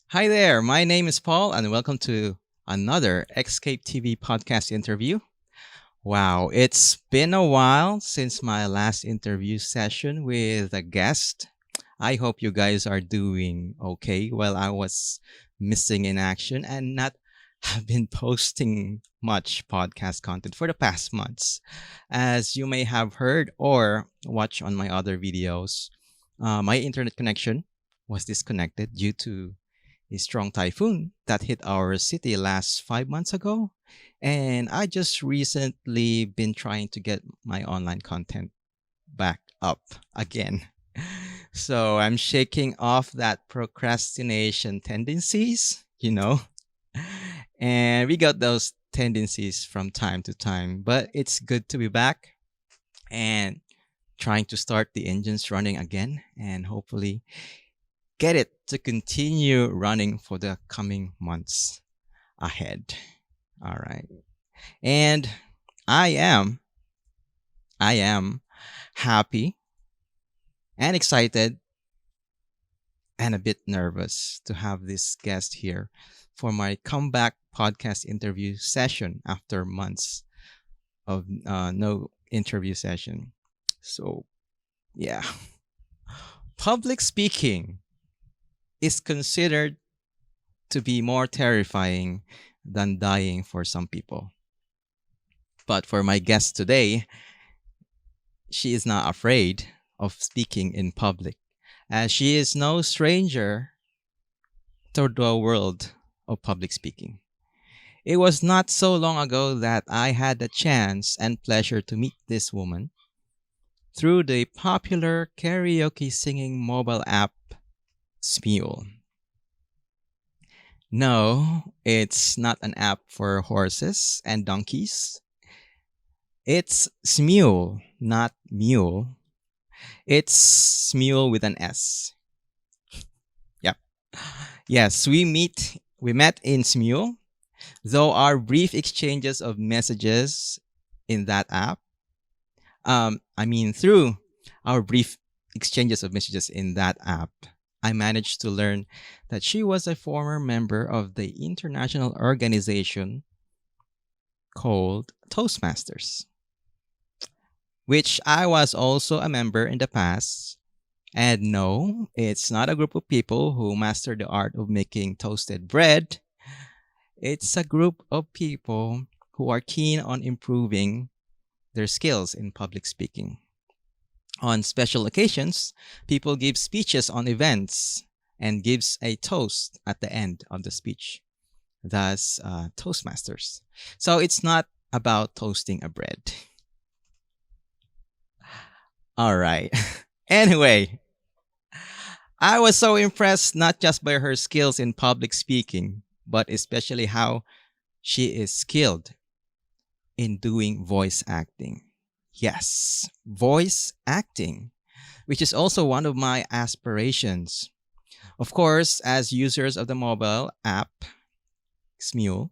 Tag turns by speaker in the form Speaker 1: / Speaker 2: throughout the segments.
Speaker 1: Hi there, my name is Paul, and welcome to another Excape TV podcast interview. Wow, it's been a while since my last interview session with a guest. I hope you guys are doing okay while I was missing in action and not have been posting much podcast content for the past months. As you may have heard or watched on my other videos, my internet connection was disconnected due to a strong typhoon that hit our city last 5 months ago. And I just recently been trying to get my online content back up again. So I'm shaking off that procrastination tendencies. And we got those tendencies from time to time, but it's good to be back and trying to start the engines running again and hopefully get it to continue running for the coming months ahead. All right. And I am I am happy and excited and a bit nervous to have this guest here for my comeback podcast interview session after months of no interview session. So, yeah. Public speaking is considered to be more terrifying than dying for some people. But for my guest today, she is not afraid of speaking in public, as she is no stranger to the world of public speaking. It was not so long ago that I had the chance and pleasure to meet this woman through the popular karaoke singing mobile app Smule. No, it's not an app for horses and donkeys. It's Smule, not mule. It's Smule with an S. Yep. Yes, we met in Smule, though our brief exchanges of messages in that app. Through our brief exchanges of messages in that app, I managed to learn that she was a former member of the international organization called Toastmasters, which I was also a member in the past. And no, it's not a group of people who master the art of making toasted bread. It's a group of people who are keen on improving their skills in public speaking. On special occasions, people give speeches on events and gives a toast at the end of the speech. Thus, Toastmasters. So it's not about toasting a bread. All right. Anyway, I was so impressed not just by her skills in public speaking, but especially how she is skilled in doing voice acting. Yes, voice acting, which is also one of my aspirations. Of course, as users of the mobile app, Smule,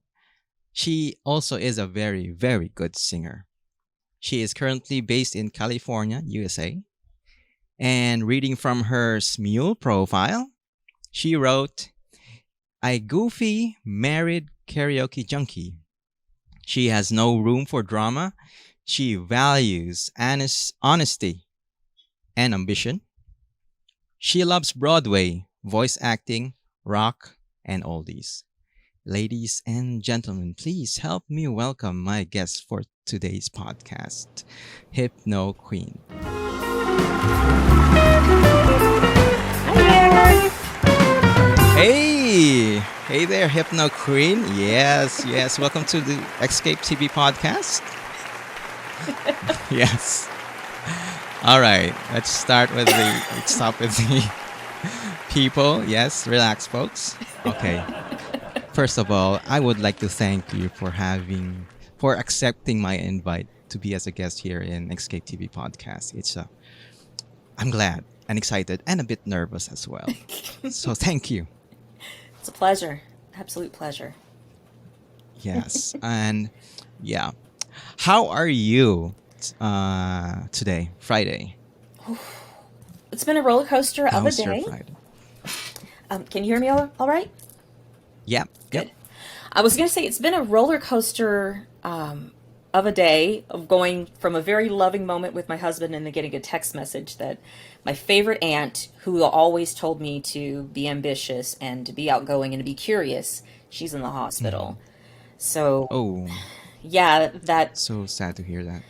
Speaker 1: she also is a very, very good singer. She is currently based in California, USA. And reading from her Smule profile, she wrote, a goofy, married karaoke junkie. She has no room for drama. She values honesty and ambition. She loves Broadway, voice acting, rock, and oldies. Ladies and gentlemen, please help me welcome my guest for today's podcast, Hypnoquin.
Speaker 2: Hi there.
Speaker 1: Hey there, Hypnoquin. Yes. Welcome to the Excape TV podcast. Yes. All right. Let's start with the people. Yes, relax, folks. Okay. First of all, I would like to thank you for accepting my invite to be as a guest here in Escape TV podcast. I'm glad and excited and a bit nervous as well. So thank you.
Speaker 2: It's a pleasure. Absolute pleasure.
Speaker 1: Yes, and yeah, how are you today, Friday?
Speaker 2: It's been a roller coaster of a
Speaker 1: How's your
Speaker 2: day.
Speaker 1: Friday?
Speaker 2: Can you hear me all right?
Speaker 1: Yeah. Yep.
Speaker 2: Good. I was going to say it's been a roller coaster of a day of going from a very loving moment with my husband and then getting a text message that my favorite aunt, who always told me to be ambitious and to be outgoing and to be curious, she's in the
Speaker 1: Hmm.
Speaker 2: hospital. So,
Speaker 1: Oh,
Speaker 2: yeah,
Speaker 1: so sad to hear that.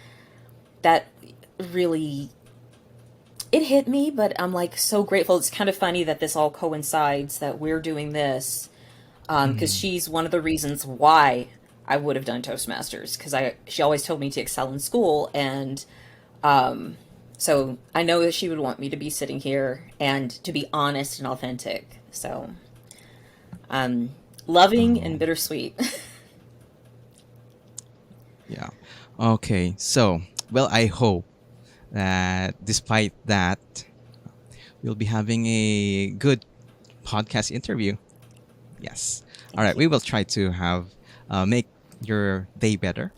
Speaker 2: that really it hit me, but I'm like so grateful. It's kind of funny that this all coincides that we're doing this because
Speaker 1: Hmm.
Speaker 2: she's one of the reasons why I would have done Toastmasters because I she always told me to excel in school and so I know that she would want me to be sitting here and to be honest and authentic. So um, loving and
Speaker 1: Oh,
Speaker 2: bittersweet.
Speaker 1: yeah. Okay. So, well, I hope that despite that, we'll be having a good podcast interview. Yes. All
Speaker 2: Thank
Speaker 1: right.
Speaker 2: you.
Speaker 1: We will try to have make your day better.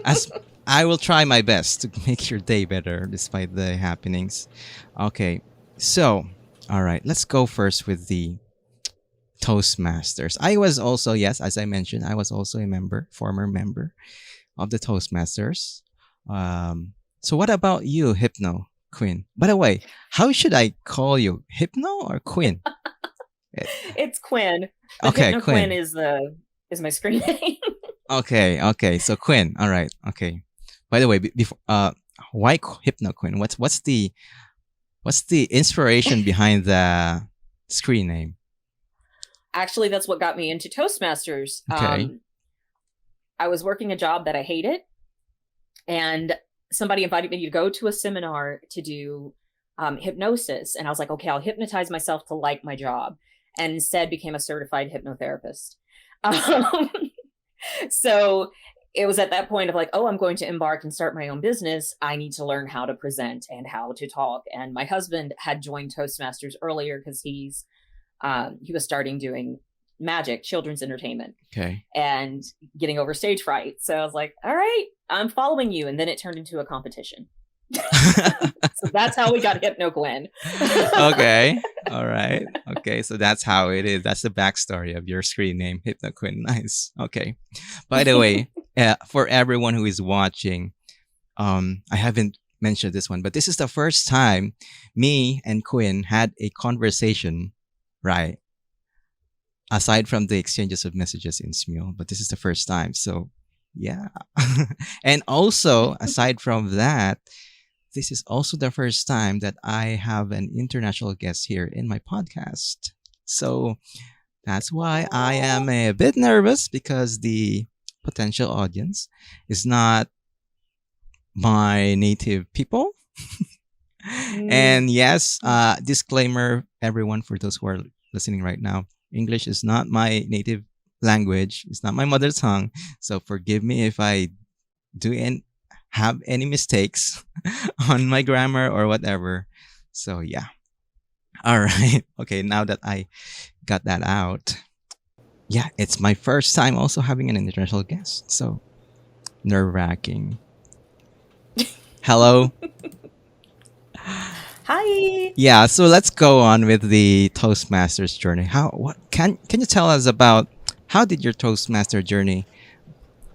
Speaker 1: As I will try my best to make your day better despite the happenings. Okay. So, all right. Let's go first with the Toastmasters. I was also, yes, as I mentioned, I was also a member, former member of the Toastmasters. So, what about you, Hypno Quinn? By the way, how should I call you, Hypno or Quinn? Eh,
Speaker 2: It's Quinn, but
Speaker 1: Okay,
Speaker 2: Hypnoquin
Speaker 1: Quinn.
Speaker 2: is my screen name.
Speaker 1: Okay, okay. So Quinn. All right. Okay. By the way, before why Hypno Quinn? What's the inspiration behind the screen name?
Speaker 2: Actually, that's what got me into Toastmasters.
Speaker 1: Okay.
Speaker 2: I was working a job that I hated, and somebody invited me to go to a seminar to do hypnosis. And I was like, okay, I'll hypnotize myself to like my job. And instead became a certified hypnotherapist. Um, so it was at that point of like, oh, I'm going to embark and start my own business. I need to learn how to present and how to talk. And my husband had joined Toastmasters earlier because he was starting doing magic, children's entertainment,
Speaker 1: Okay.
Speaker 2: and getting over stage fright. So I was like, all right, I'm following you. And then it turned into a competition. So that's how we got Hypnoquin.
Speaker 1: Okay. All right. Okay. So that's how it is. That's the backstory of your screen name, Hypno Quinn. Nice. Okay. By the way, for everyone who is watching, I haven't mentioned this one, but this is the first time me and Quinn had a conversation, right? Aside from the exchanges of messages in Smule, but this is the first time. So, yeah. And also, aside from that, this is also the first time that I have an international guest here in my podcast. So, that's why I am
Speaker 2: Oh.
Speaker 1: a bit nervous because the potential audience is not my native people.
Speaker 2: Mm.
Speaker 1: And yes, disclaimer, everyone, for those who are listening right now, English is not my native language. It's not my mother tongue. So forgive me if I do and have any mistakes on my grammar or whatever. So yeah. All right. Okay. Now that I got that out, yeah, it's my first time also having an international guest. So nerve wracking. Hello.
Speaker 2: Hi.
Speaker 1: Yeah, so let's go on with the Toastmasters journey. How what can you tell us about how did your Toastmaster journey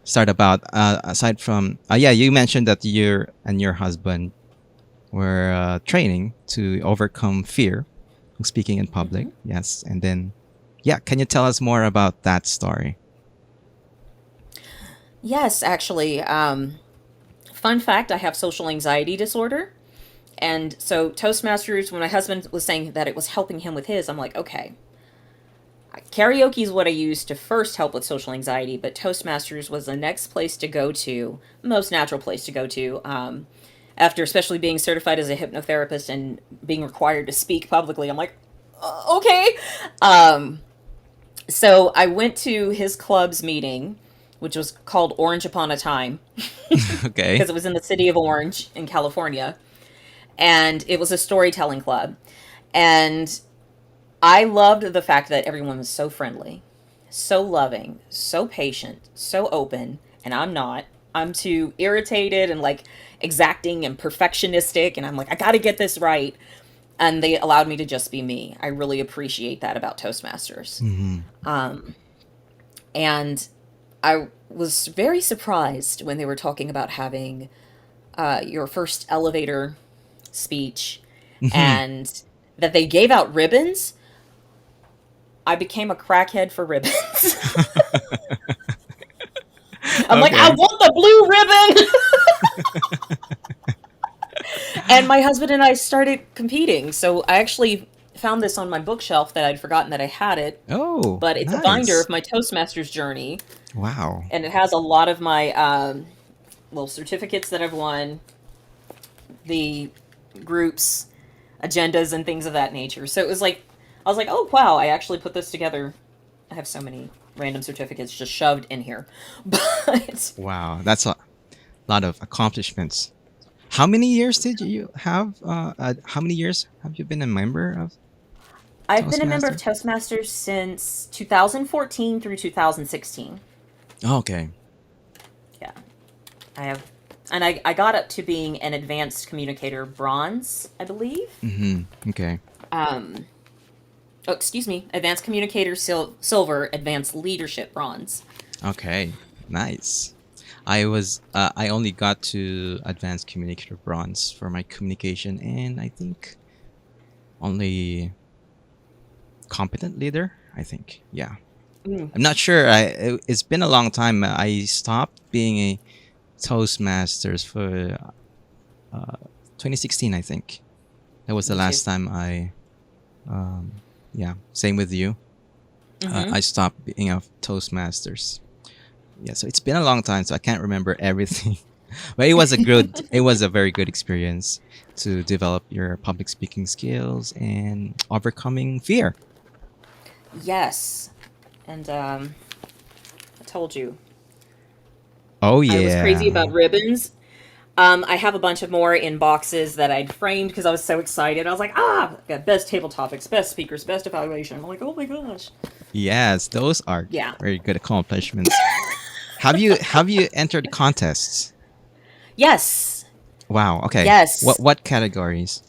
Speaker 1: start about aside from yeah, you mentioned that you and your husband were training to overcome fear of speaking in public.
Speaker 2: Hmm.
Speaker 1: Yes, and then yeah, can you tell us more about that story?
Speaker 2: Yes, actually. Fun fact, I have social anxiety disorder. And so Toastmasters, when my husband was saying that it was helping him with his, I'm like, okay, karaoke is what I used to first help with social anxiety, but Toastmasters was the next place to go to, most natural place to go to. After especially being certified as a hypnotherapist and being required to speak publicly, I'm like, okay. Um, so I went to his club's meeting, which was called Orange Upon a Time,
Speaker 1: Okay.
Speaker 2: because it was in the city of Orange in California. And it was a storytelling club. And I loved the fact that everyone was so friendly, so loving, so patient, so open. And I'm not. I'm too irritated and like exacting and perfectionistic. And I'm like, I got to get this right. and they allowed me to just be me. I really appreciate that about Toastmasters.
Speaker 1: Hmm.
Speaker 2: And I was very surprised when they were talking about having your first elevator speech
Speaker 1: Hmm.
Speaker 2: and that they gave out ribbons. I became a crackhead for ribbons. I'm like, I
Speaker 1: Okay.
Speaker 2: want the blue ribbon. And my husband and I started competing. So I actually found this on my bookshelf that I'd forgotten that I had it,
Speaker 1: Oh,
Speaker 2: but it's a binder
Speaker 1: nice.
Speaker 2: of my Toastmasters journey,
Speaker 1: Wow.
Speaker 2: and it has a lot of my little certificates that I've won, the groups, agendas, and things of that nature. So it was like, I was like, oh wow, I actually put this together. I have so many random certificates just shoved in here. But
Speaker 1: Wow. That's a lot of accomplishments. How many years did you have? How many years have you been a member of
Speaker 2: I've been a member of
Speaker 1: Toastmaster?
Speaker 2: Toastmasters since 2014 through 2016.
Speaker 1: Okay.
Speaker 2: Yeah. I have, and I got up to being an advanced communicator bronze, I believe.
Speaker 1: Mm-hmm. Okay.
Speaker 2: Um, oh, excuse me, advanced communicator silver, advanced leadership bronze.
Speaker 1: Okay. Nice. I only got to advanced communicator bronze for my communication, and I think only competent leader. I think. Yeah.
Speaker 2: Mm,
Speaker 1: I'm not sure. It's been a long time. I stopped being a Toastmasters for 2016. I think that was the
Speaker 2: me too.
Speaker 1: last time I. Yeah. Same with you.
Speaker 2: Mm-hmm.
Speaker 1: I stopped being a Toastmasters. Yeah. So it's been a long time, so I can't remember everything. But it was a very good experience to develop your public speaking skills and overcoming fear.
Speaker 2: Yes. And I told you,
Speaker 1: Oh
Speaker 2: I was crazy about
Speaker 1: yeah.
Speaker 2: ribbons. I have a bunch of more in boxes that I'd framed because I was so excited. I was like, got best table topics, best speakers, best evaluation. I'm like, oh my gosh.
Speaker 1: Yes, those are
Speaker 2: Yeah.
Speaker 1: very good accomplishments. Have you entered contests?
Speaker 2: Yes.
Speaker 1: Wow. Okay.
Speaker 2: Yes.
Speaker 1: What categories?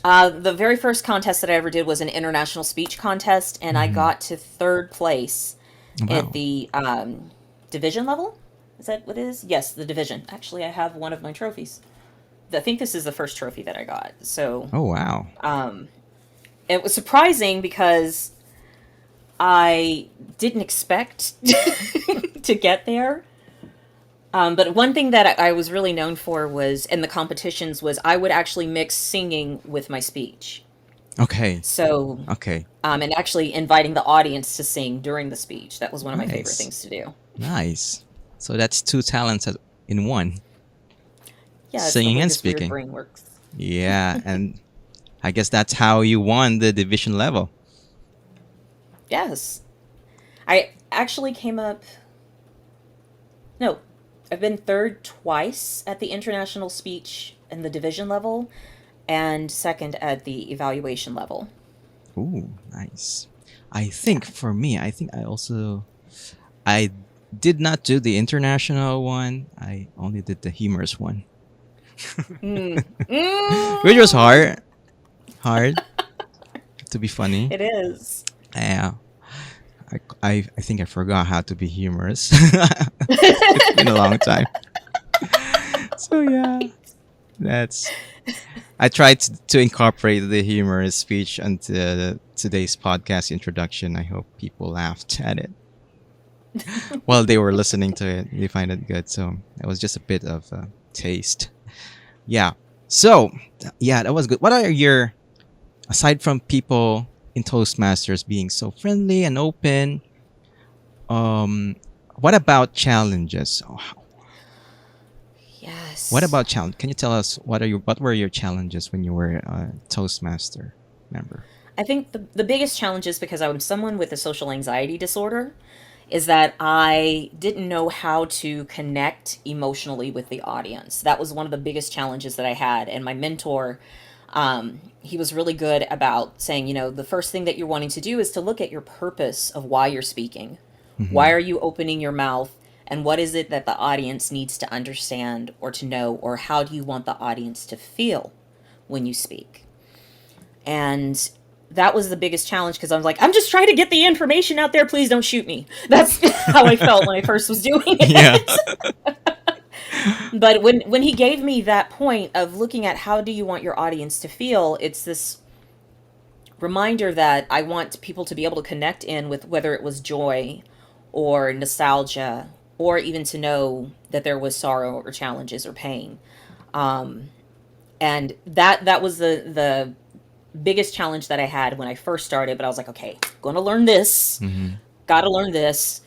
Speaker 2: The very first contest that I ever did was an international speech contest, and I
Speaker 1: Hmm.
Speaker 2: got to third place at
Speaker 1: Wow.
Speaker 2: the division level. Is that what it is? Yes, the division. Actually, I have one of my trophies. I think this is the first trophy that I got. So
Speaker 1: Oh wow.
Speaker 2: it was surprising because I didn't expect to get there. But one thing that I was really known for was in the competitions was I would actually mix singing with my speech.
Speaker 1: Okay.
Speaker 2: So,
Speaker 1: Okay.
Speaker 2: and actually inviting the audience to sing during the speech. That was one of my favorite
Speaker 1: Nice.
Speaker 2: things to do.
Speaker 1: Nice. So that's two talents in one:
Speaker 2: Yeah, it's the
Speaker 1: singing
Speaker 2: way
Speaker 1: and
Speaker 2: this weird
Speaker 1: speaking.
Speaker 2: brain works.
Speaker 1: Yeah, and I guess that's how you won the division level.
Speaker 2: Yes. I actually came up, no, I've been third twice at the international speech in the division level and second at the evaluation level.
Speaker 1: Ooh, nice. I
Speaker 2: Yeah.
Speaker 1: think for me, I did not do the international one. I only did the humorous one,
Speaker 2: Mm.
Speaker 1: which was
Speaker 2: Mm.
Speaker 1: hard to be funny.
Speaker 2: It is.
Speaker 1: Yeah, I think I forgot how to be humorous. It's been a long time. So yeah, that's. I tried to incorporate the humorous speech into today's podcast introduction. I hope people laughed at it while they were listening to it. They find it good. So it was just a bit of a taste. Yeah. So yeah, that was good. What are your, aside from people in Toastmasters being so friendly and open, um, what about challenges? What
Speaker 2: Yes.
Speaker 1: about challenge? Can you tell us what were your challenges when you were a Toastmaster member?
Speaker 2: I think the biggest challenge is because I'm someone with a social anxiety disorder, is that I didn't know how to connect emotionally with the audience. That was one of the biggest challenges that I had. And my mentor, he was really good about saying, the first thing that you're wanting to do is to look at your purpose of why you're speaking. Why
Speaker 1: Hmm.
Speaker 2: are you opening your mouth? And what is it that the audience needs to understand or to know? Or how do you want the audience to feel when you speak? And that was the biggest challenge because I was like, I'm just trying to get the information out there. Please don't shoot me. That's how I felt when I first was doing
Speaker 1: Yeah.
Speaker 2: it. But when he gave me that point of looking at how do you want your audience to feel, it's this reminder that I want people to be able to connect in with whether it was joy or nostalgia or even to know that there was sorrow or challenges or pain. Um, and that was the biggest challenge that I had when I first started. But I was like, okay, going to learn this,
Speaker 1: Hmm.
Speaker 2: got to learn this,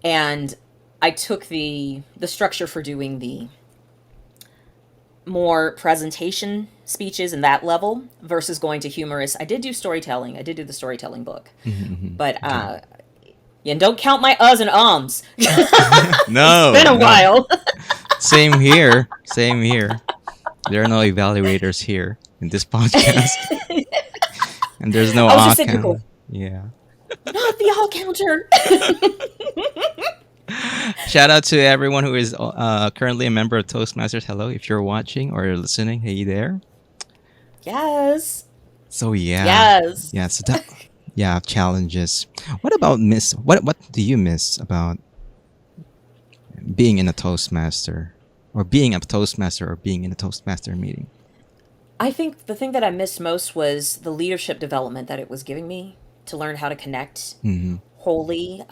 Speaker 2: and I took the structure for doing the more presentation speeches in that level versus going to humorous. I did do storytelling. I did do the storytelling book,
Speaker 1: Hmm.
Speaker 2: but
Speaker 1: Okay.
Speaker 2: yeah, and don't count my uhs and ums. It's
Speaker 1: No,
Speaker 2: been a
Speaker 1: no.
Speaker 2: while.
Speaker 1: Same here. Same here. There are no evaluators here in this podcast, and there's no
Speaker 2: I was just sitting here
Speaker 1: account.
Speaker 2: going,
Speaker 1: Yeah.
Speaker 2: not the all counter.
Speaker 1: Shout out to everyone who is currently a member of Toastmasters. Hello, if you're watching or you're listening. Hey there.
Speaker 2: Yes.
Speaker 1: So yeah,
Speaker 2: Yes.
Speaker 1: yeah. So that, yeah, challenges. What about miss? What do you miss about being in a Toastmaster, or being a Toastmaster, or being in a Toastmaster meeting?
Speaker 2: I think the thing that I missed most was the leadership development that it was giving me to learn how to connect
Speaker 1: Hmm.
Speaker 2: wholly.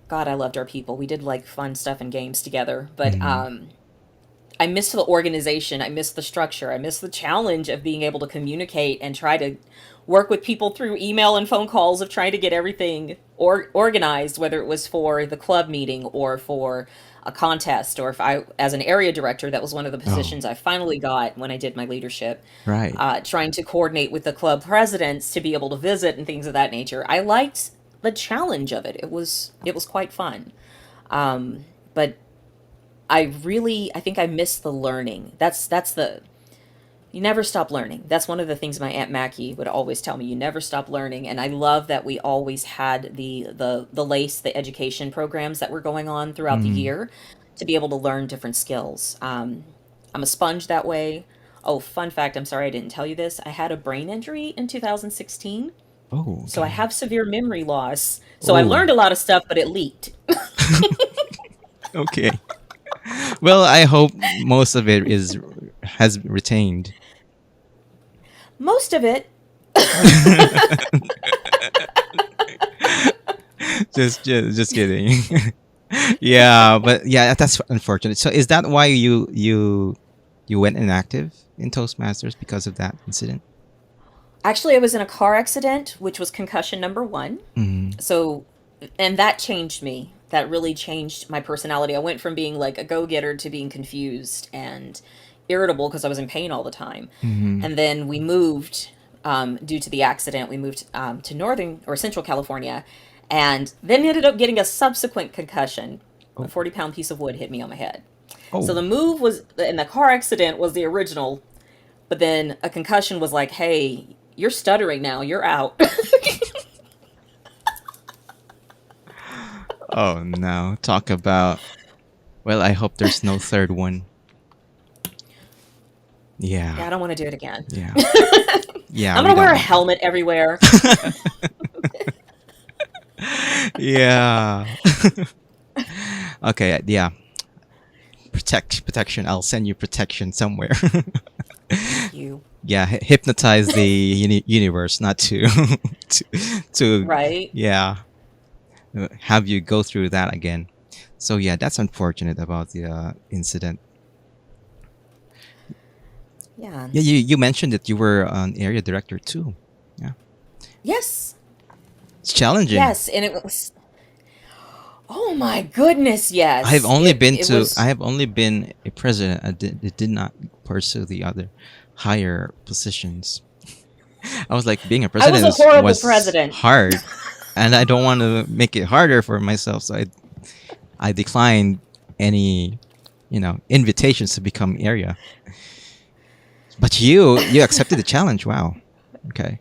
Speaker 2: God, I loved our people. We did like fun stuff and games together, but
Speaker 1: Hmm.
Speaker 2: I miss the organization. I miss the structure. I miss the challenge of being able to communicate and try to work with people through email and phone calls of trying to get everything organized, whether it was for the club meeting or for a contest, or if I, as an area director, that was one of the
Speaker 1: Oh,
Speaker 2: positions I finally got when I did my leadership,
Speaker 1: right.
Speaker 2: trying to coordinate with the club presidents to be able to visit and things of that nature. I liked the challenge of it. It was quite fun. But I think I missed the learning. That's the you never stop learning. That's one of the things my Aunt Mackie would always tell me. You never stop learning, and I love that we always had the LACE, the education programs that were going on throughout the
Speaker 1: Mm.
Speaker 2: year to be able to learn different skills. I'm a sponge that way. Oh, fun fact, I'm sorry I didn't tell you this. I had a brain injury in 2016,
Speaker 1: Oh,
Speaker 2: so I
Speaker 1: okay.
Speaker 2: have severe memory loss. So I
Speaker 1: Oh,
Speaker 2: learned a lot of stuff, but it leaked.
Speaker 1: okay. Well, I hope most of it is has retained.
Speaker 2: Most of it.
Speaker 1: Just kidding. Yeah, but yeah, that's unfortunate. So is that why you went inactive in Toastmasters, because of that incident?
Speaker 2: Actually, I was in a car accident, which was concussion number one.
Speaker 1: Mm.
Speaker 2: So, and that changed me. That really changed my personality. I went from being like a go-getter to being confused and irritable because I was in pain all the time.
Speaker 1: Hmm.
Speaker 2: And then we moved, due to the accident, we moved to Northern or Central California, and then ended up getting a subsequent concussion. A
Speaker 1: Oh,
Speaker 2: 40-pound piece of wood hit me on my head. So
Speaker 1: oh,
Speaker 2: the move was, and the car accident was the original, but then a concussion was like, hey, you're stuttering now, you're out.
Speaker 1: oh no! Talk about. Well, I hope there's no third one.
Speaker 2: Yeah,
Speaker 1: Yeah,
Speaker 2: I don't want to do it again.
Speaker 1: yeah, yeah.
Speaker 2: I'm
Speaker 1: We
Speaker 2: gonna
Speaker 1: don't
Speaker 2: wear a
Speaker 1: want
Speaker 2: helmet everywhere.
Speaker 1: that. Yeah. Okay. Yeah. Protection. I'll send you protection somewhere.
Speaker 2: Thank you.
Speaker 1: Yeah, hypnotize the universe, not to, to, to,
Speaker 2: Right?
Speaker 1: yeah, have you go through that again. So yeah, that's unfortunate about the incident.
Speaker 2: Yeah.
Speaker 1: Yeah, you mentioned that you were an area director too. Yeah,
Speaker 2: Yes.
Speaker 1: it's challenging.
Speaker 2: Yes. And it was, oh my goodness,
Speaker 1: I have
Speaker 2: yes.
Speaker 1: only
Speaker 2: It
Speaker 1: been
Speaker 2: it
Speaker 1: to. I
Speaker 2: was
Speaker 1: have only been a president. I did not pursue the other higher positions. I was like, being a
Speaker 2: I was
Speaker 1: president
Speaker 2: a horrible
Speaker 1: was
Speaker 2: president.
Speaker 1: hard, and I don't want to make it harder for myself. So I declined any, invitations to become area. But you accepted the challenge. Wow. Okay,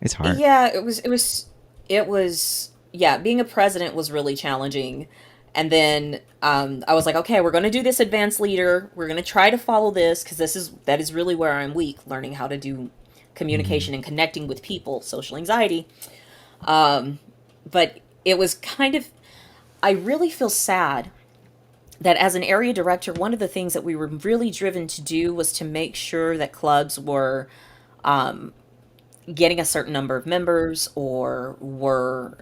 Speaker 1: it's hard.
Speaker 2: Yeah, it was yeah, being a president was really challenging. And then I was like, okay, we're going to do this advanced leader. We're going to try to follow this because that is really where I'm weak, learning how to do
Speaker 1: Mm-hmm.
Speaker 2: communication and connecting with people, social anxiety. But it was kind of, I really feel sad that as an area director, one of the things that we were really driven to do was to make sure that clubs were getting a certain number of members or were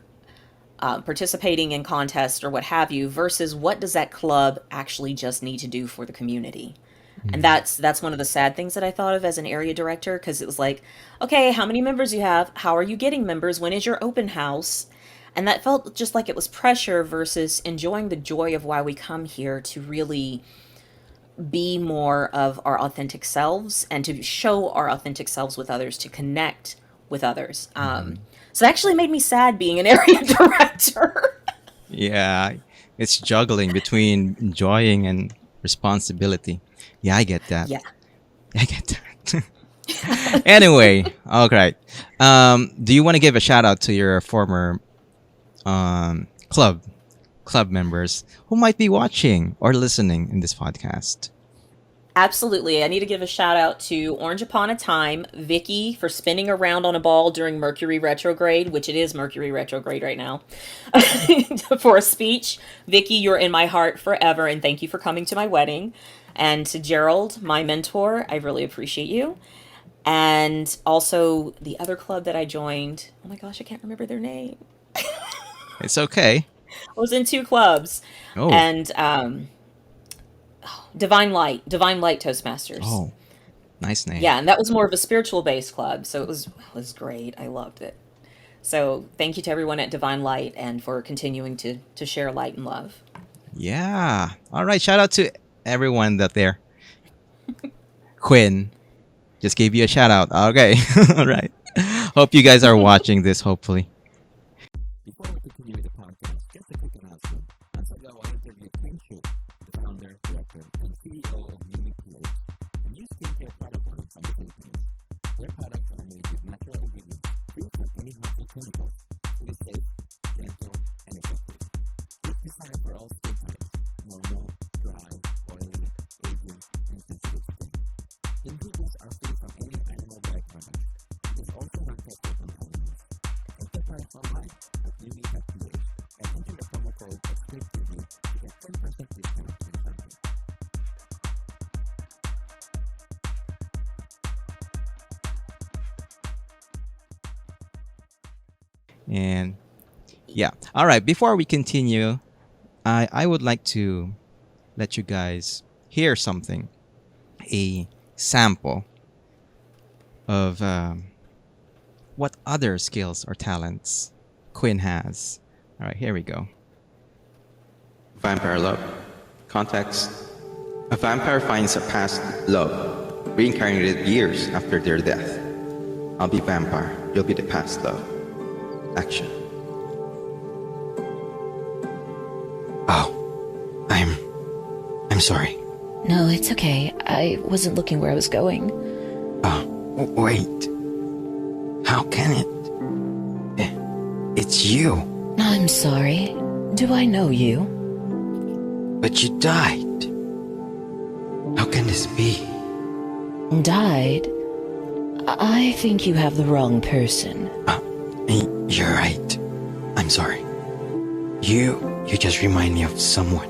Speaker 2: participating in contests or what have you, versus what does that club actually just need to do for the community. And
Speaker 1: Mm-hmm.
Speaker 2: that's one of the sad things that I thought of as an area director, because it was like, okay, how many members you have? How are you getting members? When is your open house? And that felt just like it was pressure versus enjoying the joy of why we come here to really be more of our authentic selves and to show our authentic selves with others, to connect with others.
Speaker 1: Mm-hmm.
Speaker 2: So it actually made me sad being an area director.
Speaker 1: Yeah, it's juggling between enjoying and responsibility. Yeah, I get that.
Speaker 2: Yeah.
Speaker 1: I get that. Anyway, all right. Do you want to give a shout out to your former um, club club members who might be watching or listening in this podcast?
Speaker 2: Absolutely. I need to give a shout out to Orange Upon a Time, Vicky for spinning around on a ball during Mercury retrograde, which it is Mercury retrograde right now, for a speech. Vicky, you're in my heart forever, and thank you for coming to my wedding. And to Gerald, my mentor, I really appreciate you. And also the other club that I joined. Oh my gosh, I can't remember their name.
Speaker 1: It's okay.
Speaker 2: I was in two clubs,
Speaker 1: Oh,
Speaker 2: and Divine Light Toastmasters.
Speaker 1: oh, nice name.
Speaker 2: Yeah, and that was more of a spiritual based club, so it was great. I loved it. So thank you to everyone at Divine Light and for continuing to share light and love.
Speaker 1: Yeah. All right. Shout out to everyone that there. Quin just gave you a shout out. Okay. All right. Hope you guys are watching this. Hopefully. Before we continue with the podcast, just a quick announcement. Once ago, I interviewed Quin, the founder, director, and CEO of Unique, a new skincare product line from the Philippines. Their products are made with natural ingredients, free from any harmful chemicals. It is safe, gentle, and effective. It's designed for all skin types: normal, dry, oily, aging, and sensitive skin. Ingredients are free from any animal-derived products. It is also non-toxic from animals. Check the price online at UV.ph and enter the promo code ExcapeTV to get 10% discount on the company. And yeah, all right. Before we continue, I would like to let you guys hear something, a sample of what other skills or talents Quinn has. All right, here we go.
Speaker 3: Vampire love. Context. A vampire finds a past love, reincarnated years after their death. I'll be vampire, you'll be the past love. Action. Oh, I'm sorry.
Speaker 4: No, it's okay. I wasn't looking where I was going.
Speaker 3: Oh, wait. How can it? It's you.
Speaker 4: I'm sorry. Do I know you?
Speaker 3: But you died. How can this be?
Speaker 4: Died? I think you have the wrong person.
Speaker 3: You're right. I'm sorry. You just remind me of someone.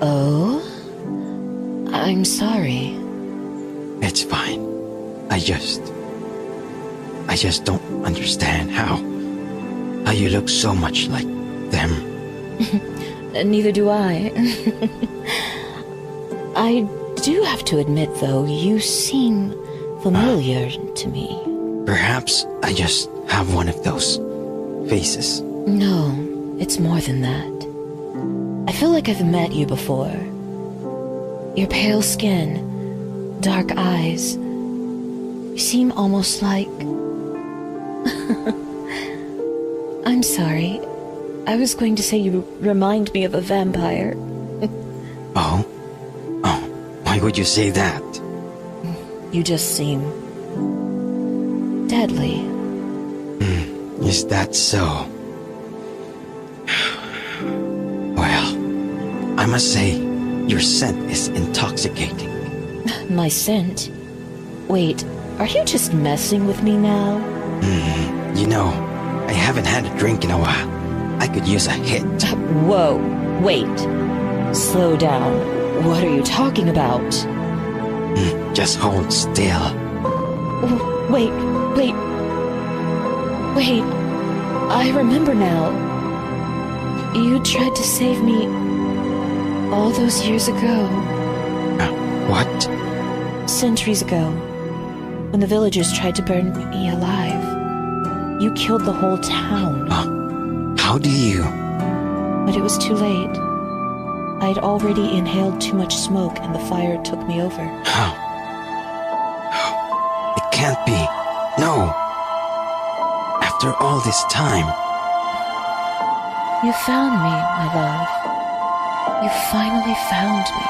Speaker 4: Oh? I'm sorry.
Speaker 3: It's fine. I just don't understand how you look so much like them.
Speaker 4: Neither do I. I do have to admit, though, you seem familiar to me.
Speaker 3: Perhaps I just have one of those faces.
Speaker 4: No, it's more than that. I feel like I've met you before. Your pale skin, dark eyes. You seem almost like... I'm sorry. I was going to say you remind me of a vampire.
Speaker 3: Oh? Oh, why would you say that?
Speaker 4: You just seem... deadly.
Speaker 3: Is that so? Well, must say, your scent is intoxicating.
Speaker 4: My scent? Wait, are you just messing with me now?
Speaker 3: You know, I haven't had a drink in a while. I could use a hit.
Speaker 4: Whoa, wait. Slow down. What are you talking about?
Speaker 3: Just hold still.
Speaker 4: Wait. I remember now. You tried to save me all those years ago.
Speaker 3: What?
Speaker 4: Centuries ago, when the villagers tried to burn me alive. You killed the whole town.
Speaker 3: How do you?
Speaker 4: But it was too late. I'd already inhaled too much smoke and the fire took me over.
Speaker 3: How? It can't be. No. After all this time.
Speaker 4: You found me, my love. You finally found me.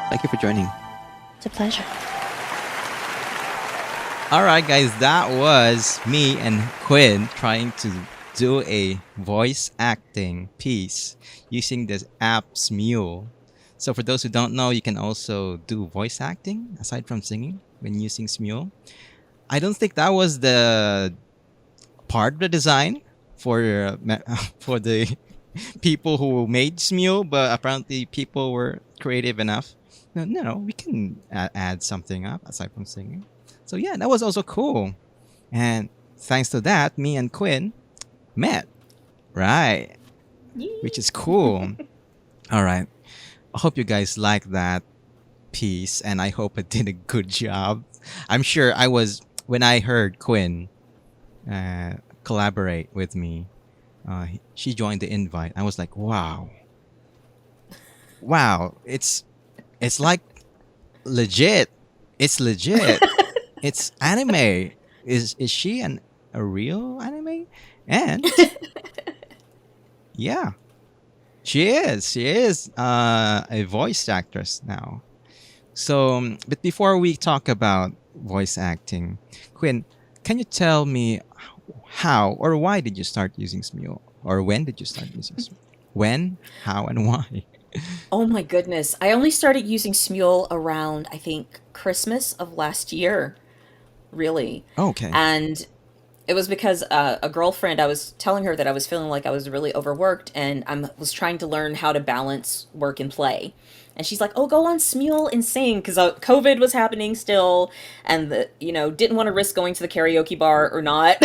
Speaker 3: Thank you for joining.
Speaker 4: It's a pleasure.
Speaker 1: All right, guys, that was me and Quin trying to do a voice acting piece using this app Smule. So for those who don't know, you can also do voice acting aside from singing when using Smule. I don't think that was the part of the design for the people who made Smule, but apparently people were creative enough. No, we can add something up aside from singing. So yeah, that was also cool. And thanks to that, me and Quin met. Right. Which is cool. All right. I hope you guys like that piece and I hope I did a good job. I'm sure when I heard Quin collaborate with me, she joined the invite. I was like, wow. It's like legit. It's legit. It's anime. Is she a real anime? And yeah, she is. She is a voice actress now. So, but before we talk about voice acting, Quin, can you tell me how or why did you start using Smule? Or when did you start using Smule? When, how, and why?
Speaker 2: Oh my goodness. I only started using Smule around, I think, Christmas of last year, really.
Speaker 1: Okay.
Speaker 2: And it was because a girlfriend, I was telling her that I was feeling like I was really overworked and I was trying to learn how to balance work and play. And she's like, oh, go on Smule and sing, because COVID was happening still and, didn't want to risk going to the karaoke bar or not.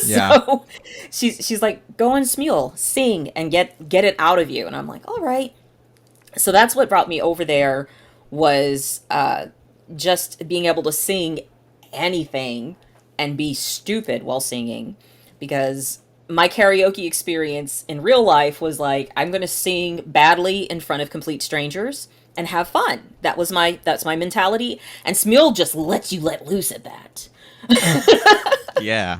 Speaker 1: Yeah.
Speaker 2: So she's like, go on Smule, sing, and get it out of you. And I'm like, all right. So that's what brought me over there was just being able to sing anything and be stupid while singing, because my karaoke experience in real life was like, I'm going to sing badly in front of complete strangers and have fun. That's my mentality. And Smule just lets you let loose at that.
Speaker 1: Yeah.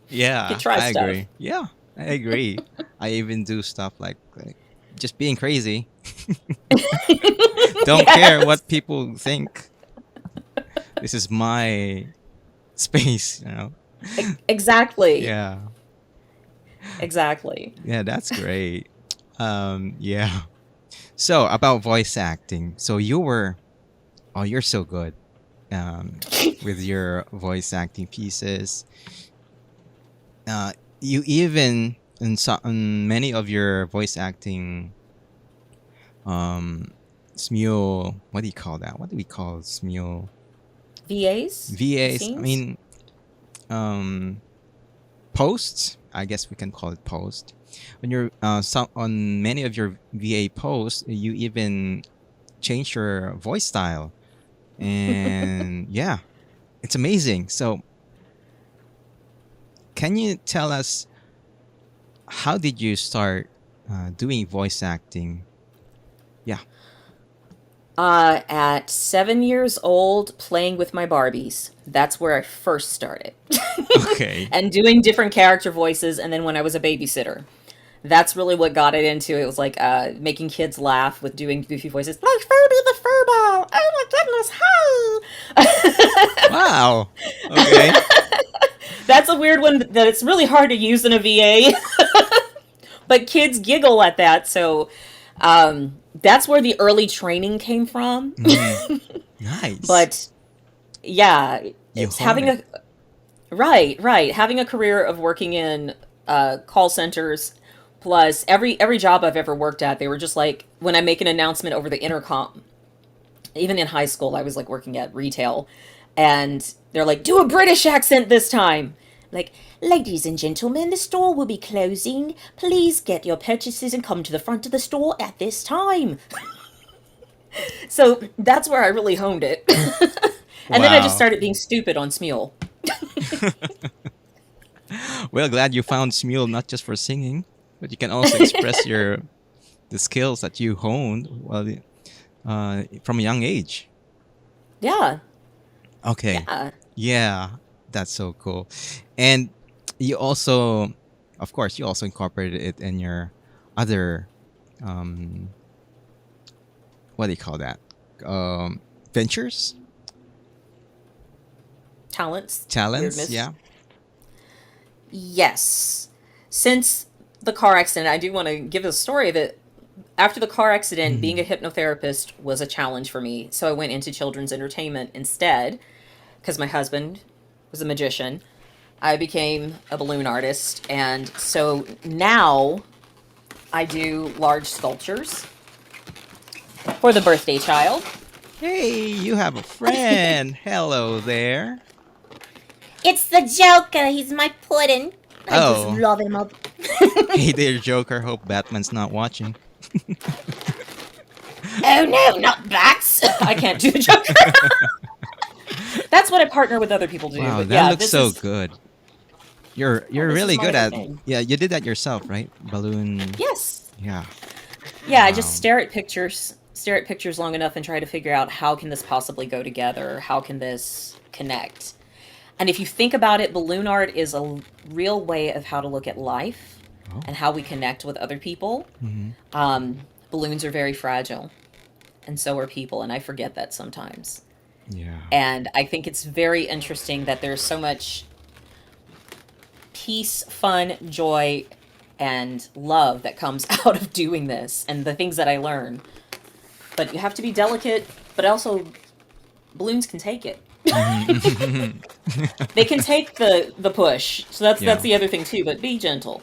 Speaker 1: Yeah.
Speaker 2: You can try
Speaker 1: I
Speaker 2: stuff.
Speaker 1: agree. Yeah, I agree. I even do stuff like just being crazy. Don't care what people think. This is my space,
Speaker 2: Exactly.
Speaker 1: Yeah.
Speaker 2: Exactly.
Speaker 1: Yeah, that's great. Yeah. So about voice acting. So you're so good with your voice acting pieces. You even in many of your voice acting Smule, what do you call that? What do we call Smule?
Speaker 2: VAs?
Speaker 1: VAs.
Speaker 2: Scenes?
Speaker 1: I mean, posts. I guess we can call it post. When you're on many of your VA posts, you even change your voice style, and yeah, it's amazing. So, can you tell us how did you start doing voice acting? Yeah.
Speaker 2: At 7 years old, playing with my Barbies. That's where I first started.
Speaker 1: Okay.
Speaker 2: And doing different character voices, and then when I was a babysitter. That's really what got it into it. It was like making kids laugh with doing goofy voices. Like Furby the Furball! Oh my goodness, hi!
Speaker 1: Wow. Okay.
Speaker 2: That's a weird one that it's really hard to use in a VA. But kids giggle at that, so that's where the early training came from.
Speaker 1: Nice.
Speaker 2: But yeah,
Speaker 1: You
Speaker 2: it's
Speaker 1: hone
Speaker 2: having
Speaker 1: it.
Speaker 2: right, having a career of working in call centers, plus every job I've ever worked at, they were just like, when I make an announcement over the intercom, even in high school, I was like working at retail, and they're like, do a British accent this time. Like, ladies and gentlemen, the store will be closing. Please get your purchases and come to the front of the store at this time. So that's where I really honed it. And then I just
Speaker 1: Wow.
Speaker 2: started being stupid on Smule.
Speaker 1: Well, glad you found Smule not just for singing, but you can also express the skills that you honed from a young age.
Speaker 2: Yeah.
Speaker 1: Okay.
Speaker 2: Yeah.
Speaker 1: Yeah, that's so cool. And you also, of course, you also incorporated it in your other, um, what do you call that? Ventures,
Speaker 2: Talents.
Speaker 1: talents.
Speaker 2: Weirdness.
Speaker 1: Yeah.
Speaker 2: Yes. Since the car accident, I do want to give a story that after the car accident, being a hypnotherapist was a challenge for me. So I went into children's entertainment instead because my husband was a magician. I became a balloon artist. And so now I do large sculptures for the birthday child.
Speaker 1: Hey, you have a friend. Hello there.
Speaker 5: It's the Joker. He's my pudding. I
Speaker 1: Oh.
Speaker 5: just love him up.
Speaker 1: Hey there, Joker. Hope Batman's not watching.
Speaker 5: Oh no, not bats.
Speaker 2: I can't do the Joker. That's what I partner with other people to do.
Speaker 1: Wow,
Speaker 2: But
Speaker 1: that
Speaker 2: yeah,
Speaker 1: looks
Speaker 2: this
Speaker 1: so
Speaker 2: is,
Speaker 1: good. You're
Speaker 2: this is
Speaker 1: really
Speaker 2: my
Speaker 1: good
Speaker 2: other
Speaker 1: at.
Speaker 2: thing.
Speaker 1: Yeah, you did that yourself, right? Balloon.
Speaker 2: Yes.
Speaker 1: Yeah.
Speaker 2: Yeah, I
Speaker 1: Wow.
Speaker 2: just stare at pictures long enough and try to figure out how can this possibly go together? How can this connect? And if you think about it, balloon art is a real way of how to look at life
Speaker 1: Oh.
Speaker 2: and how we connect with other people.
Speaker 1: Mhm.
Speaker 2: Balloons are very fragile, and so are people, and I forget that sometimes.
Speaker 1: Yeah.
Speaker 2: And I think it's very interesting that there's so much peace, fun, joy, and love that comes out of doing this and the things that I learn. But you have to be delicate, but also balloons can take it. They can take the push. So that's
Speaker 1: Yeah.
Speaker 2: the other thing too, but be gentle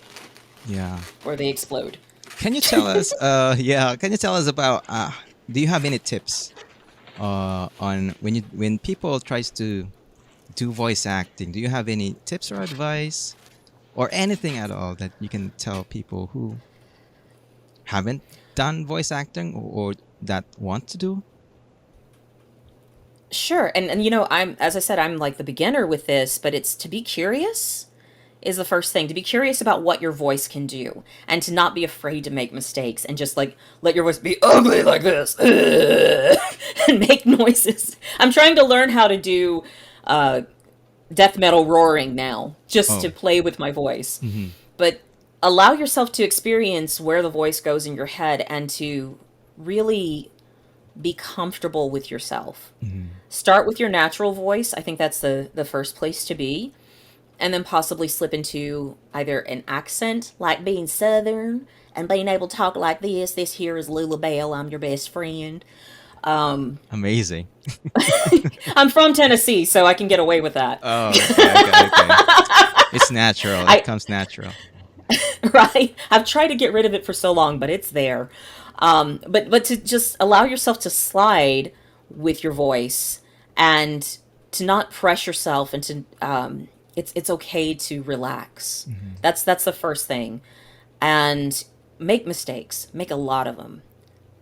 Speaker 1: Yeah.
Speaker 2: or they explode.
Speaker 1: Can you tell us? Yeah. Can you tell us about? Do you have any tips? On when people tries to do voice acting, do you have any tips or advice, or anything at all that you can tell people who haven't done voice acting or that want to do?
Speaker 2: Sure. And you know, as I said, I'm like the beginner with this, but it's to be curious is the first thing. To be curious about what your voice can do and to not be afraid to make mistakes and just like let your voice be ugly like this and make noises. I'm trying to learn how to do death metal roaring now just to
Speaker 1: Oh.
Speaker 2: play with my voice.
Speaker 1: Mhm.
Speaker 2: But allow yourself to experience where the voice goes in your head and to really be comfortable with yourself. Start with your natural voice. I think that's the first place to be. And then possibly slip into either an accent, like being Southern, and being able to talk like this. This here is Lula Bell. I'm your best friend.
Speaker 1: Amazing.
Speaker 2: I'm from Tennessee, so I can get away with that.
Speaker 1: Oh, okay. It's natural. It
Speaker 2: I-
Speaker 1: comes natural.
Speaker 2: Right? I've tried to get rid of it for so long, but it's there. But to just allow yourself to slide with your voice and to not press yourself and to it's okay to relax. That's the first thing. And make mistakes. Make a lot of them.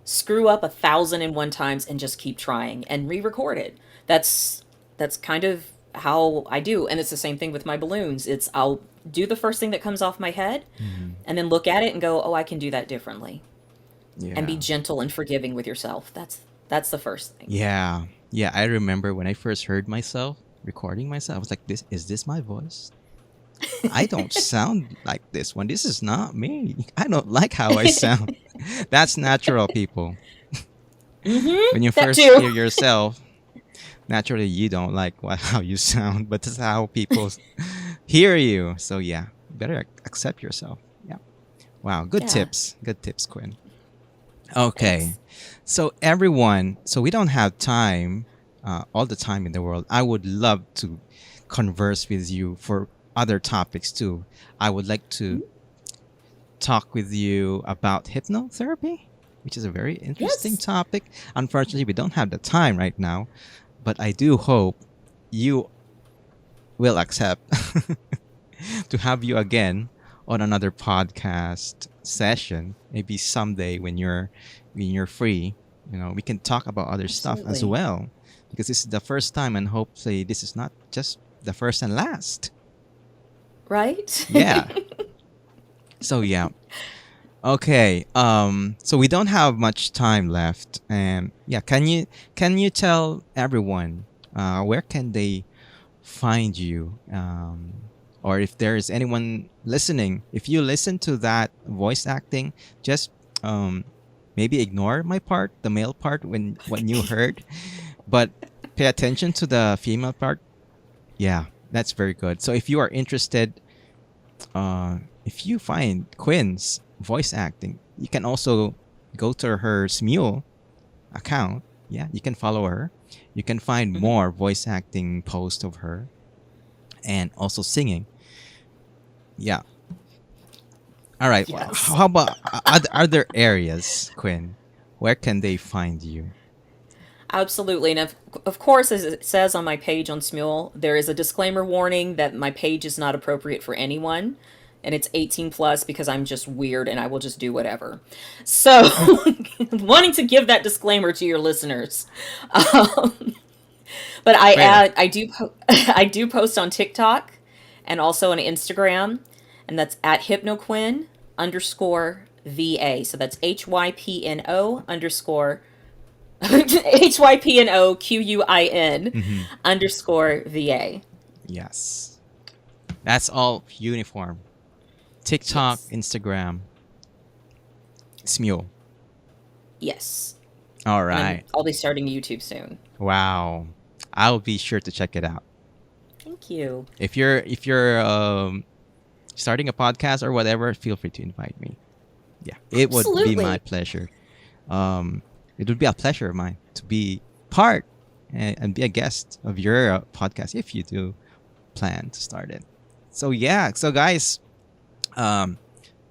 Speaker 2: Screw up 1,001 times and just keep trying and re-record it. That's kind of how I do. And it's the same thing with my balloons. I'll do the first thing that comes off my head and then look at it and go, oh, I can do that differently.
Speaker 1: Yeah.
Speaker 2: And be gentle and forgiving with yourself. That's the first thing.
Speaker 1: Yeah. Yeah. I remember when I first heard myself recording myself, I was like, is this my voice? I don't sound like this one. This is not me. I don't like how I sound. That's natural, people. When you
Speaker 2: that
Speaker 1: first
Speaker 2: too.
Speaker 1: hear yourself, naturally you don't like how you sound, but that's how people hear you. So yeah, better accept yourself. Yeah. Wow. Good
Speaker 2: Yeah.
Speaker 1: tips. Good tips, Quinn. Okay.
Speaker 2: Thanks.
Speaker 1: So everyone, so we don't have time, all the time in the world. I would love to converse with you for other topics too. I would like to talk with you about hypnotherapy, which is a very interesting
Speaker 2: Yes.
Speaker 1: topic. Unfortunately, we don't have the time right now, but I do hope you will accept to have you again on another podcast session. Maybe someday when you're free, we can talk about other stuff as
Speaker 2: Absolutely.
Speaker 1: well. Because this is the first time, and hopefully this is not just the first and last.
Speaker 2: Right?
Speaker 1: Yeah. So yeah. Okay. So we don't have much time left, and yeah, can you tell everyone where can they find you? Or if there is anyone listening, if you listen to that voice acting, just maybe ignore my part, the male part when you heard, but pay attention to the female part. Yeah, that's very good. So if you are interested, uh, if you find Quin's voice acting, you can also go to her Smule account. Yeah, you can follow her. You can find
Speaker 2: Mhm.
Speaker 1: more voice acting posts of her and also singing. Yeah. All right. Well,
Speaker 2: Yes.
Speaker 1: how about other areas, Quinn? Where can they find you?
Speaker 2: Absolutely. And of course, as it says on my page on Smule, there is a disclaimer warning that my page is not appropriate for anyone. And it's 18 plus because I'm just weird and I will just do whatever. So, wanting to give that disclaimer to your listeners. Um, but
Speaker 1: Fair.
Speaker 2: I do I do post on TikTok and also on Instagram, and that's at Hypnoquin underscore VA. So that's HYPNO underscore HYPNOQUIN
Speaker 1: Hmm.
Speaker 2: underscore VA.
Speaker 1: Yes. That's all uniform. TikTok,
Speaker 2: Yes.
Speaker 1: Instagram, Smule.
Speaker 2: Yes.
Speaker 1: All
Speaker 2: And
Speaker 1: right.
Speaker 2: I'll be starting YouTube soon.
Speaker 1: Wow. I'll be sure to check it out.
Speaker 2: Thank you.
Speaker 1: If you're starting a podcast or whatever, feel free to invite me. Yeah, it would be my
Speaker 2: Absolutely.
Speaker 1: pleasure. It would be a pleasure of mine to be part and be a guest of your podcast if you do plan to start it. So yeah, so guys, um,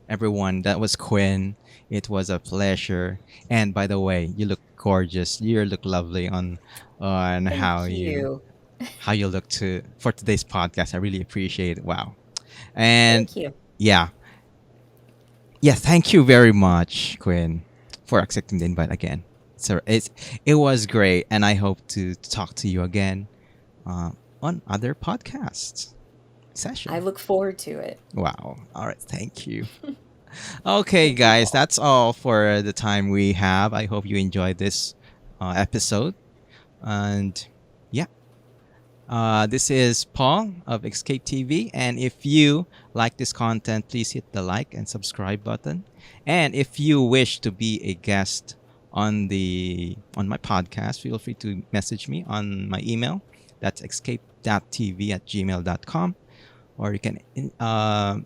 Speaker 1: everyone, that was Quinn. It was a pleasure. And by the way, you look gorgeous. You look lovely on how
Speaker 2: Thank
Speaker 1: you
Speaker 2: you.
Speaker 1: how you look to for today's podcast. I really appreciate it. Wow. And
Speaker 2: Thank you.
Speaker 1: yeah, yeah. Thank you very much, Quinn, for accepting the invite again. So it was great, and I hope to talk to you again uh, on other podcasts
Speaker 2: I
Speaker 1: session.
Speaker 2: look forward to it.
Speaker 1: Wow. All right. Thank you. Okay,
Speaker 2: Thank you,
Speaker 1: guys,
Speaker 2: Paul.
Speaker 1: that's all for the time we have. I hope you enjoyed this episode. And yeah, this is Paul of Escape TV. And if you like this content, please hit the like and subscribe button. And if you wish to be a guest on my podcast, feel free to message me on my email. That's escape.tv@gmail.com. Or you can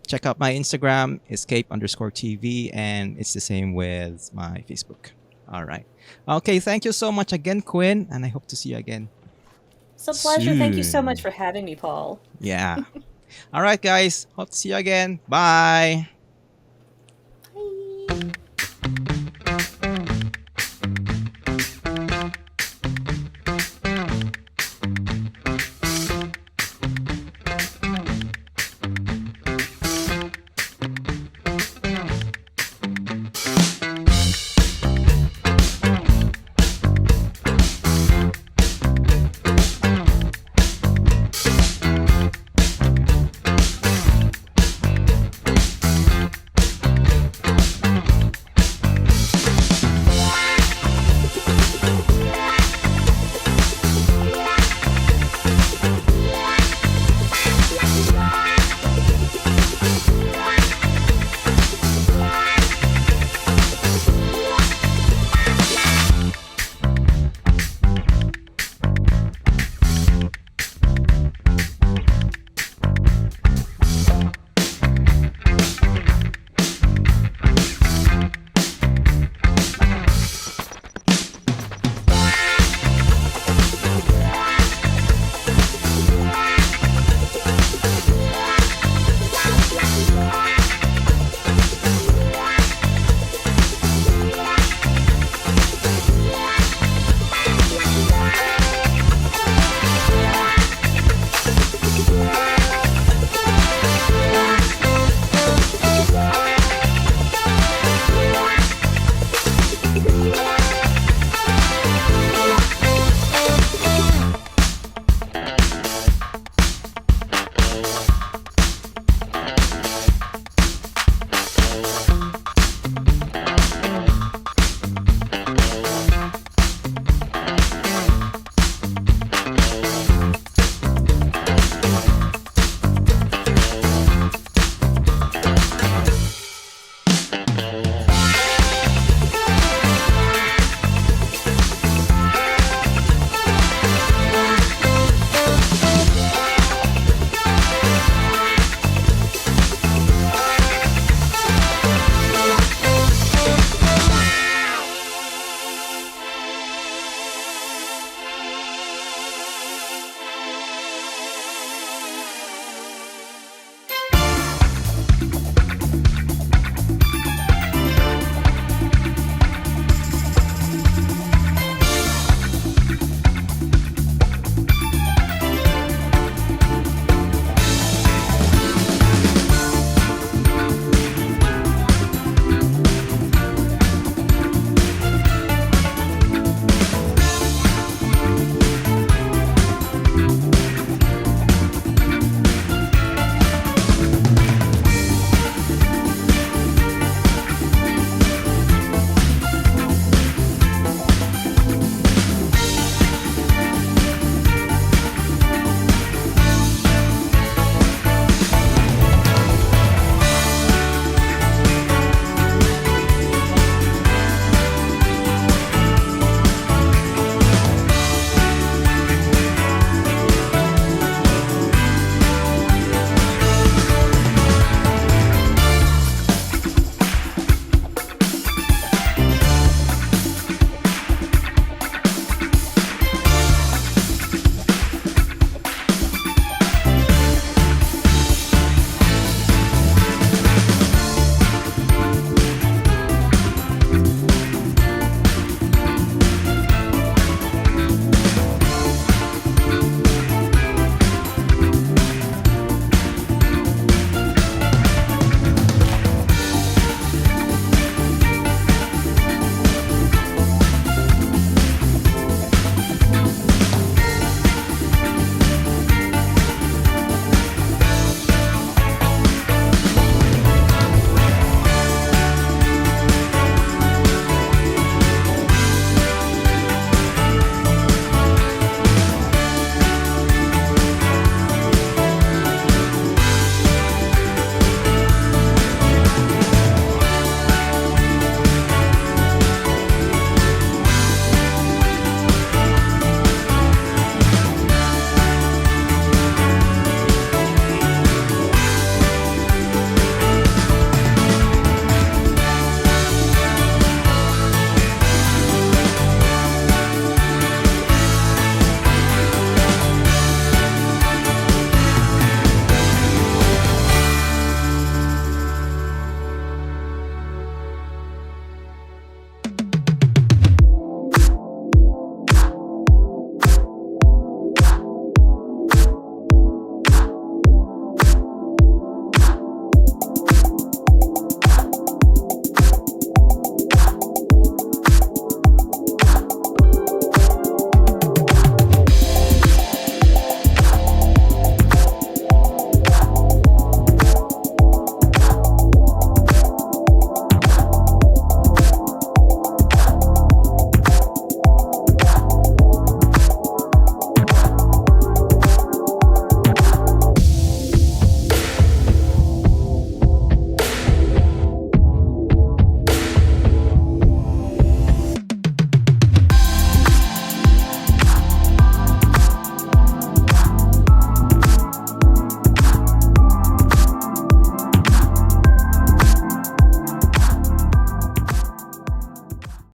Speaker 1: check out my Instagram, escape_TV, and it's the same with my Facebook. All right. Okay. Thank you so much again, Quinn, and I hope to see you again
Speaker 2: It's a pleasure. Thank you so much
Speaker 1: soon.
Speaker 2: for having me, Paul.
Speaker 1: Yeah. All right, guys. Hope to see you again. Bye.
Speaker 2: Bye.